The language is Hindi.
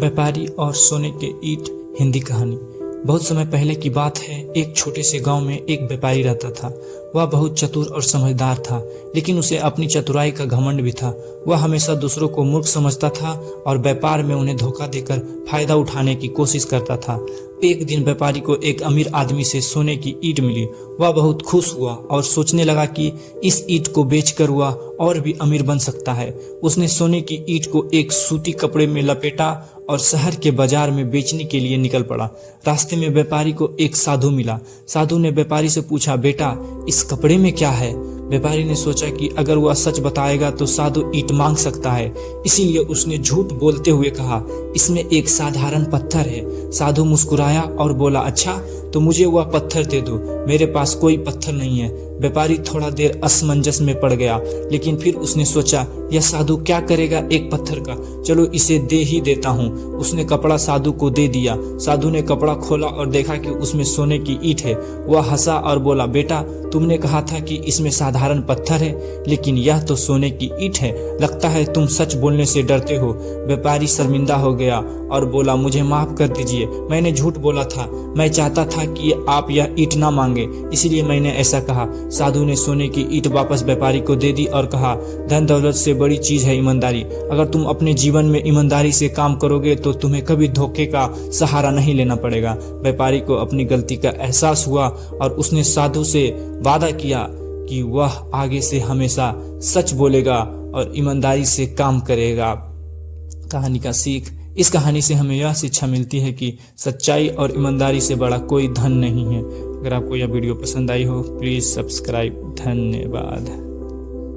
व्यापारी और सोने के ईंट। हिंदी कहानी। बहुत समय पहले की बात है। एक छोटे से गांव में एक व्यापारी रहता था। वह बहुत चतुर और समझदार था, लेकिन उसे अपनी चतुराई का घमंड भी था। वह हमेशा दूसरों को मूर्ख समझता था और व्यापार में उन्हें धोखा देकर फायदा उठाने की कोशिश करता था। एक दिन व्यापारी को एक अमीर आदमी से सोने की ईंट मिली। वह बहुत खुश हुआ और सोचने लगा कि इस ईंट को बेचकर वह और भी अमीर बन सकता है। उसने सोने की ईंट को एक सूती कपड़े में लपेटा और शहर के बाजार में बेचने के लिए निकल पड़ा। रास्ते में व्यापारी को एक साधु मिला। साधु ने व्यापारी से पूछा, बेटा इस कपड़े में क्या है? व्यापारी ने सोचा कि अगर वह सच बताएगा तो साधु ईंट मांग सकता है, इसीलिए उसने झूठ बोलते हुए कहा, इसमें एक साधारण पत्थर है। साधु मुस्कुराया और बोला, अच्छा तो मुझे वह पत्थर दे दो, मेरे पास कोई पत्थर नहीं है। व्यापारी थोड़ा देर असमंजस में पड़ गया, लेकिन फिर उसने सोचा, यह साधु क्या करेगा एक पत्थर का, चलो इसे दे ही देता हूँ। उसने कपड़ा साधु को दे दिया। साधु ने कपड़ा खोला और देखा कि उसमें सोने की ईंट है। वह हंसा और बोला, बेटा तुमने कहा था कि इसमें साधारण पत्थर है, लेकिन यह तो सोने की ईंट है। लगता है तुम सच बोलने से डरते हो। व्यापारी शर्मिंदा हो गया और बोला, मुझे माफ कर दीजिए, मैंने झूठ बोला था। मैं चाहता था कि आप यह ईंट ना मांगे, इसलिए मैंने ऐसा कहा। साधु ने सोने की ईंट वापस व्यापारी को दे दी और कहा, धन दौलत से बड़ी चीज है ईमानदारी। अगर तुम अपने जीवन में ईमानदारी से काम करोगे तो तुम्हें कभी धोखे का सहारा नहीं लेना पड़ेगा। व्यापारी को अपनी गलती का एहसास हुआ और उसने साधु से वादा किया कि वह आगे से हमेशा सच बोलेगा और ईमानदारी से काम करेगा। कहानी का सीख। इस कहानी से हमें यह शिक्षा मिलती है कि सच्चाई और ईमानदारी से बड़ा कोई धन नहीं है। अगर आपको यह वीडियो पसंद आई हो प्लीज़ सब्सक्राइब। धन्यवाद।